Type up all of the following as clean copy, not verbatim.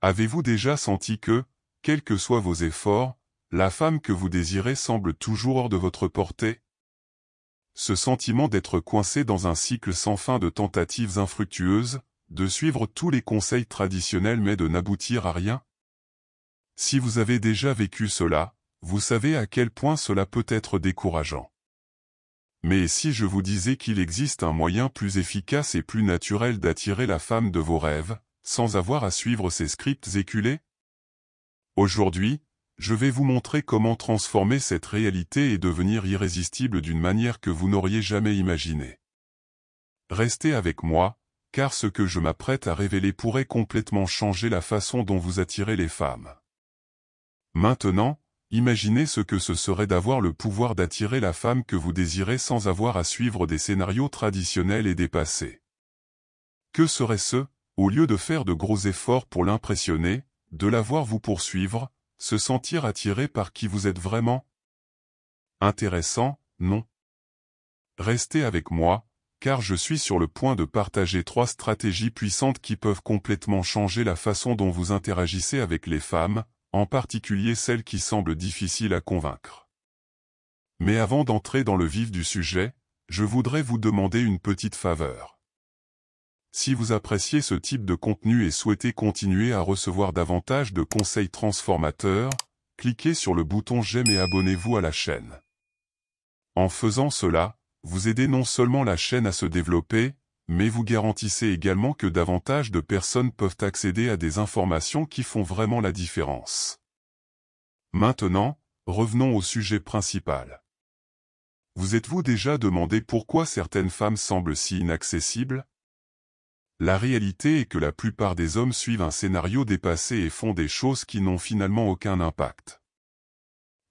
Avez-vous déjà senti que, quels que soient vos efforts, la femme que vous désirez semble toujours hors de votre portée? Ce sentiment d'être coincé dans un cycle sans fin de tentatives infructueuses, de suivre tous les conseils traditionnels mais de n'aboutir à rien? Si vous avez déjà vécu cela, vous savez à quel point cela peut être décourageant. Mais si je vous disais qu'il existe un moyen plus efficace et plus naturel d'attirer la femme de vos rêves, sans avoir à suivre ces scripts éculés? Aujourd'hui, je vais vous montrer comment transformer cette réalité et devenir irrésistible d'une manière que vous n'auriez jamais imaginée. Restez avec moi, car ce que je m'apprête à révéler pourrait complètement changer la façon dont vous attirez les femmes. Maintenant, imaginez ce que ce serait d'avoir le pouvoir d'attirer la femme que vous désirez sans avoir à suivre des scénarios traditionnels et dépassés. Que serait-ce, au lieu de faire de gros efforts pour l'impressionner, de la voir vous poursuivre, se sentir attiré par qui vous êtes vraiment? Intéressant, non? Restez avec moi, car je suis sur le point de partager 3 stratégies puissantes qui peuvent complètement changer la façon dont vous interagissez avec les femmes, en particulier celles qui semblent difficiles à convaincre. Mais avant d'entrer dans le vif du sujet, je voudrais vous demander une petite faveur. Si vous appréciez ce type de contenu et souhaitez continuer à recevoir davantage de conseils transformateurs, cliquez sur le bouton j'aime et abonnez-vous à la chaîne. En faisant cela, vous aidez non seulement la chaîne à se développer, mais vous garantissez également que davantage de personnes peuvent accéder à des informations qui font vraiment la différence. Maintenant, revenons au sujet principal. Vous êtes-vous déjà demandé pourquoi certaines femmes semblent si inaccessibles? La réalité est que la plupart des hommes suivent un scénario dépassé et font des choses qui n'ont finalement aucun impact.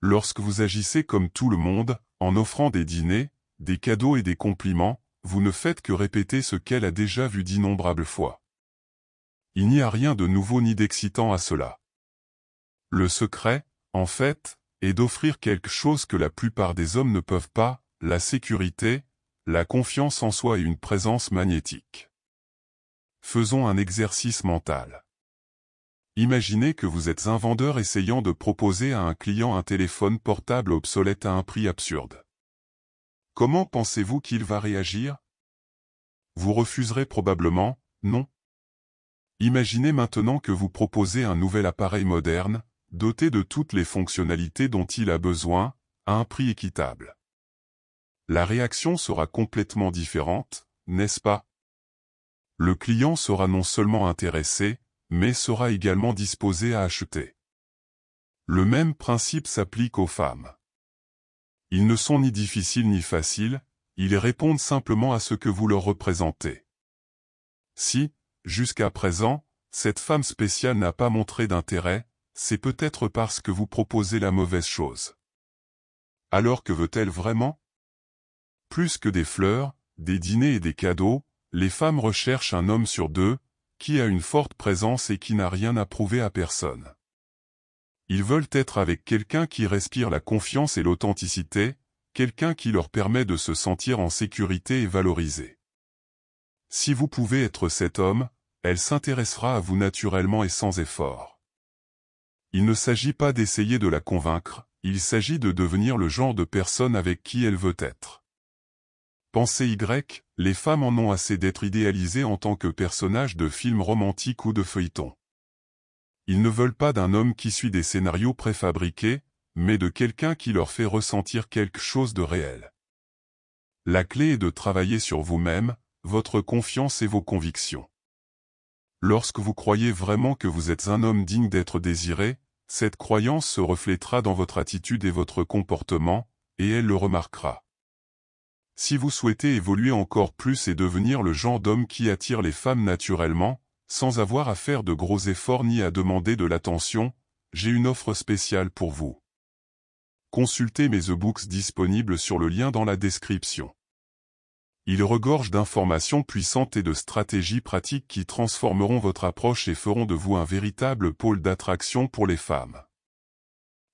Lorsque vous agissez comme tout le monde, en offrant des dîners, des cadeaux et des compliments, vous ne faites que répéter ce qu'elle a déjà vu d'innombrables fois. Il n'y a rien de nouveau ni d'excitant à cela. Le secret, en fait, est d'offrir quelque chose que la plupart des hommes ne peuvent pas, la sécurité, la confiance en soi et une présence magnétique. Faisons un exercice mental. Imaginez que vous êtes un vendeur essayant de proposer à un client un téléphone portable obsolète à un prix absurde. Comment pensez-vous qu'il va réagir? Vous refuserez probablement, non? Imaginez maintenant que vous proposez un nouvel appareil moderne, doté de toutes les fonctionnalités dont il a besoin, à un prix équitable. La réaction sera complètement différente, n'est-ce pas? Le client sera non seulement intéressé, mais sera également disposé à acheter. Le même principe s'applique aux femmes. Ils ne sont ni difficiles ni faciles, ils répondent simplement à ce que vous leur représentez. Si, jusqu'à présent, cette femme spéciale n'a pas montré d'intérêt, c'est peut-être parce que vous proposez la mauvaise chose. Alors que veut-elle vraiment? Plus que des fleurs, des dîners et des cadeaux, les femmes recherchent un homme sur 2, qui a une forte présence et qui n'a rien à prouver à personne. Ils veulent être avec quelqu'un qui respire la confiance et l'authenticité, quelqu'un qui leur permet de se sentir en sécurité et valorisé. Si vous pouvez être cet homme, elle s'intéressera à vous naturellement et sans effort. Il ne s'agit pas d'essayer de la convaincre, il s'agit de devenir le genre de personne avec qui elle veut être. Pensez Y, les femmes en ont assez d'être idéalisées en tant que personnages de films romantiques ou de feuilletons. Ils ne veulent pas d'un homme qui suit des scénarios préfabriqués, mais de quelqu'un qui leur fait ressentir quelque chose de réel. La clé est de travailler sur vous-même, votre confiance et vos convictions. Lorsque vous croyez vraiment que vous êtes un homme digne d'être désiré, cette croyance se reflétera dans votre attitude et votre comportement, et elle le remarquera. Si vous souhaitez évoluer encore plus et devenir le genre d'homme qui attire les femmes naturellement, sans avoir à faire de gros efforts ni à demander de l'attention, j'ai une offre spéciale pour vous. Consultez mes e-books disponibles sur le lien dans la description. Ils regorgent d'informations puissantes et de stratégies pratiques qui transformeront votre approche et feront de vous un véritable pôle d'attraction pour les femmes.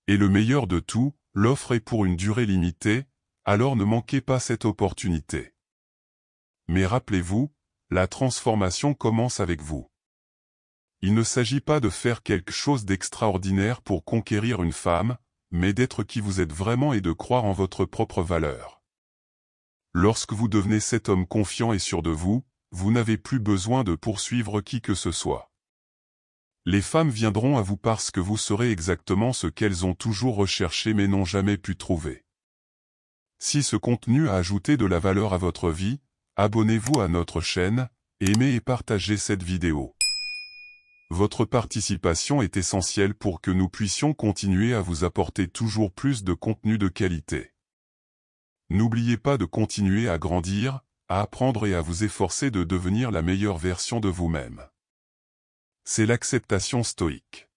Et le meilleur de tout, l'offre est pour une durée limitée, alors ne manquez pas cette opportunité. Mais rappelez-vous, la transformation commence avec vous. Il ne s'agit pas de faire quelque chose d'extraordinaire pour conquérir une femme, mais d'être qui vous êtes vraiment et de croire en votre propre valeur. Lorsque vous devenez cet homme confiant et sûr de vous, vous n'avez plus besoin de poursuivre qui que ce soit. Les femmes viendront à vous parce que vous serez exactement ce qu'elles ont toujours recherché mais n'ont jamais pu trouver. Si ce contenu a ajouté de la valeur à votre vie, abonnez-vous à notre chaîne, aimez et partagez cette vidéo. Votre participation est essentielle pour que nous puissions continuer à vous apporter toujours plus de contenu de qualité. N'oubliez pas de continuer à grandir, à apprendre et à vous efforcer de devenir la meilleure version de vous-même. C'est l'acceptation stoïque.